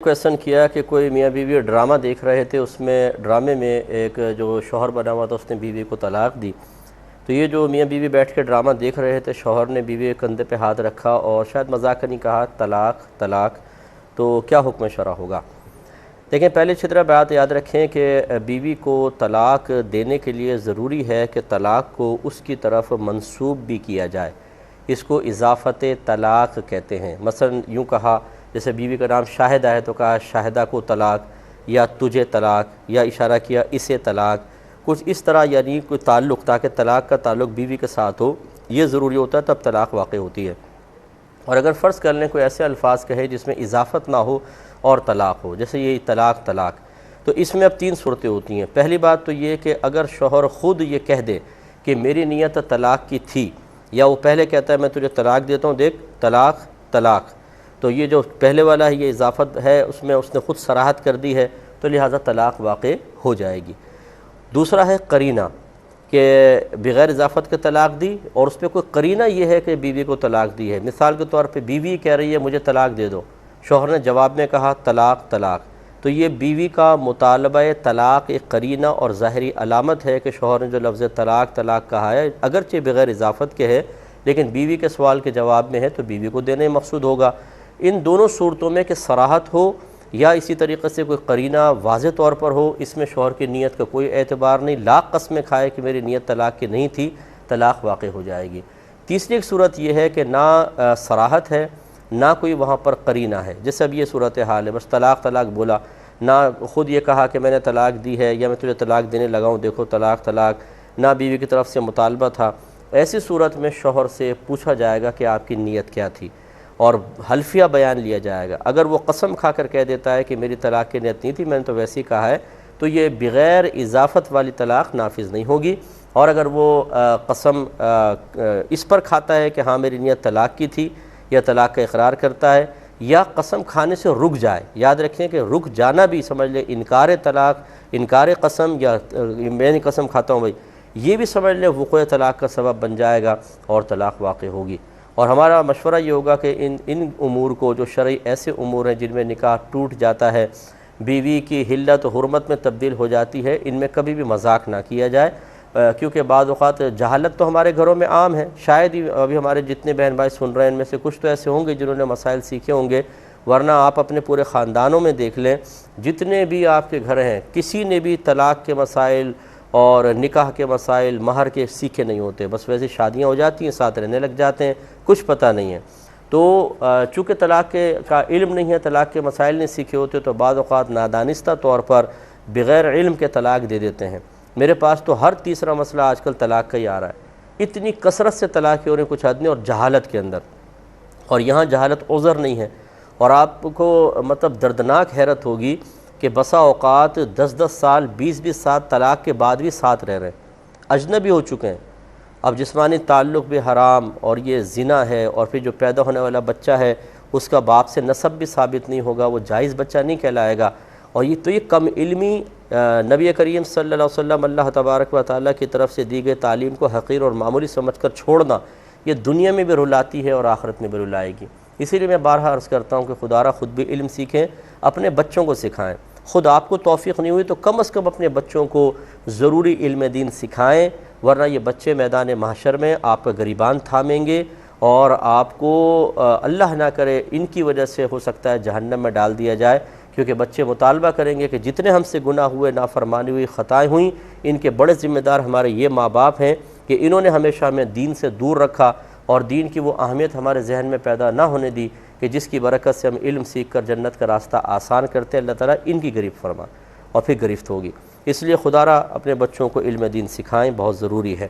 Question کیا کہ کوئی میاں بیوی ڈرامہ دیکھ رہے تھے، اس میں ڈرامے میں ایک جو شوہر بنا ہوا تھا اس نے بیوی کو طلاق دی۔ تو یہ جو میاں بیوی بیٹھ کے ڈرامہ دیکھ رہے تھے، شوہر نے بیوی کے کندھے پہ ہاتھ رکھا اور شاید مذاقن نہیں کہا طلاق طلاق، تو کیا حکم شرع ہوگا؟ دیکھیں، پہلے اچھی طرح بات یاد رکھیں کہ بیوی کو طلاق دینے کے لیے ضروری ہے کہ طلاق کو اس کی طرف منسوب بھی کیا جائے۔ اس کو اضافت طلاق کہتے ہیں۔ مثلا یوں کہا، جیسے بیوی کا نام شاہدہ ہے تو کہا شاہدہ کو طلاق، یا تجھے طلاق، یا اشارہ کیا اسے طلاق، کچھ اس طرح، یعنی کوئی تعلق، تاکہ طلاق کا تعلق بیوی کے ساتھ ہو، یہ ضروری ہوتا ہے، تب طلاق واقع ہوتی ہے۔ اور اگر فرض کر لیں کوئی ایسے الفاظ کہے جس میں اضافت نہ ہو اور طلاق ہو، جیسے یہ طلاق طلاق، تو اس میں اب تین صورتیں ہوتی ہیں۔ پہلی بات تو یہ کہ اگر شوہر خود یہ کہہ دے کہ میری نیت طلاق کی تھی، یا وہ پہلے کہتا ہے میں تجھے طلاق دیتا ہوں، دیکھ طلاق طلاق، تو یہ جو پہلے والا ہے یہ اضافت ہے، اس میں اس نے خود صراحت کر دی ہے، تو لہٰذا طلاق واقع ہو جائے گی۔ دوسرا ہے قرینہ، کہ بغیر اضافت کے طلاق دی اور اس پہ کوئی قرینہ یہ ہے کہ بیوی کو طلاق دی ہے۔ مثال کے طور پہ بیوی کہہ رہی ہے مجھے طلاق دے دو، شوہر نے جواب میں کہا طلاق طلاق، تو یہ بیوی کا مطالبہ طلاق ایک قرینہ اور ظاہری علامت ہے کہ شوہر نے جو لفظ طلاق طلاق کہا ہے، اگرچہ بغیر اضافت کے ہے لیکن بیوی کے سوال کے جواب میں ہے، تو بیوی کو دینے مقصود ہوگا۔ ان دونوں صورتوں میں کہ صراحت ہو یا اسی طریقے سے کوئی قرینہ واضح طور پر ہو، اس میں شوہر کی نیت کا کوئی اعتبار نہیں، لاکھ قسمیں کھائے کہ میری نیت طلاق کی نہیں تھی، طلاق واقع ہو جائے گی۔ تیسری ایک صورت یہ ہے کہ نہ صراحت ہے، نہ کوئی وہاں پر قرینہ ہے، جیسے اب یہ صورتحال ہے، بس طلاق طلاق بولا، نہ خود یہ کہا کہ میں نے طلاق دی ہے یا میں تجھے طلاق دینے لگا ہوں، دیکھو طلاق طلاق، نہ بیوی کی طرف سے مطالبہ تھا۔ ایسی صورت میں شوہر سے پوچھا جائے گا کہ آپ کی نیت کیا تھی، اور حلفیہ بیان لیا جائے گا۔ اگر وہ قسم کھا کر کہہ دیتا ہے کہ میری طلاق کی نیت نہیں تھی، میں نے تو ویسے ہی کہا ہے، تو یہ بغیر اضافت والی طلاق نافذ نہیں ہوگی۔ اور اگر وہ قسم اس پر کھاتا ہے کہ ہاں میری نیت طلاق کی تھی، یا طلاق کا اقرار کرتا ہے، یا قسم کھانے سے رک جائے، یاد رکھیں کہ رک جانا بھی سمجھ لے انکار طلاق، انکار قسم، یا میں نے قسم کھاتا ہوں بھائی، یہ بھی سمجھ لے وقوع طلاق کا سبب بن جائے گا اور طلاق واقع ہوگی۔ اور ہمارا مشورہ یہ ہوگا کہ ان امور کو، جو شرعی ایسے امور ہیں جن میں نکاح ٹوٹ جاتا ہے، بیوی کی حلت و حرمت میں تبدیل ہو جاتی ہے، ان میں کبھی بھی مذاق نہ کیا جائے، کیونکہ بعض اوقات جہالت تو ہمارے گھروں میں عام ہے، شاید ہی ابھی ہمارے جتنے بہن بھائی سن رہے ہیں ان میں سے کچھ تو ایسے ہوں گے جنہوں نے مسائل سیکھے ہوں گے، ورنہ آپ اپنے پورے خاندانوں میں دیکھ لیں، جتنے بھی آپ کے گھر ہیں کسی نے بھی طلاق کے مسائل اور نکاح کے مسائل، مہر کے سیکھے نہیں ہوتے، بس ویسے شادیاں ہو جاتی ہیں، ساتھ رہنے لگ جاتے ہیں، کچھ پتہ نہیں ہے۔ تو چونکہ طلاق کا علم نہیں ہے، طلاق کے مسائل نہیں سیکھے ہوتے، تو بعض اوقات نادانستہ طور پر بغیر علم کے طلاق دے دیتے ہیں۔ میرے پاس تو ہر تیسرا مسئلہ آج کل طلاق کا ہی آ رہا ہے، اتنی کثرت سے طلاق ہو رہے ہیں کچھ آدمی، اور جہالت کے اندر، اور یہاں جہالت عذر نہیں ہے۔ اور آپ کو مطلب دردناک حیرت ہوگی کہ بسا اوقات 10 سال 20 سال طلاق کے بعد بھی ساتھ رہ رہے ہیں، اجنبی ہو چکے ہیں، اب جسمانی تعلق بھی حرام، اور یہ زنا ہے، اور پھر جو پیدا ہونے والا بچہ ہے اس کا باپ سے نسب بھی ثابت نہیں ہوگا، وہ جائز بچہ نہیں کہلائے گا۔ اور یہ تو یہ کم علمی نبی کریم صلی اللہ علیہ وسلم اللہ تبارک و تعالیٰ کی طرف سے دی گئی تعلیم کو حقیر اور معمولی سمجھ کر چھوڑنا، یہ دنیا میں بھی رلاتی ہے اور آخرت میں بھی رلائے گی۔ اسی لیے میں بارہا عرض کرتا ہوں کہ خدا را خود بھی علم سیکھیں، اپنے بچوں کو سکھائیں، خود آپ کو توفیق نہیں ہوئی تو کم از کم اپنے بچوں کو ضروری علم دین سکھائیں، ورنہ یہ بچے میدان محشر میں آپ کا گریبان تھامیں گے، اور آپ کو اللہ نہ کرے ان کی وجہ سے ہو سکتا ہے جہنم میں ڈال دیا جائے، کیونکہ بچے مطالبہ کریں گے کہ جتنے ہم سے گناہ ہوئے، نافرمانی ہوئی، خطائیں ہوئیں، ان کے بڑے ذمہ دار ہمارے یہ ماں باپ ہیں کہ انہوں نے ہمیشہ ہمیں دین سے دور رکھا، اور دین کی وہ اہمیت ہمارے ذہن میں پیدا نہ ہونے دی کہ جس کی برکت سے ہم علم سیکھ کر جنت کا راستہ آسان کرتے ہیں۔ اللہ تعالیٰ ان کی گرفت فرما، اور پھر گرفت ہوگی۔ اس لیے خدا را اپنے بچوں کو علم دین سکھائیں، بہت ضروری ہے۔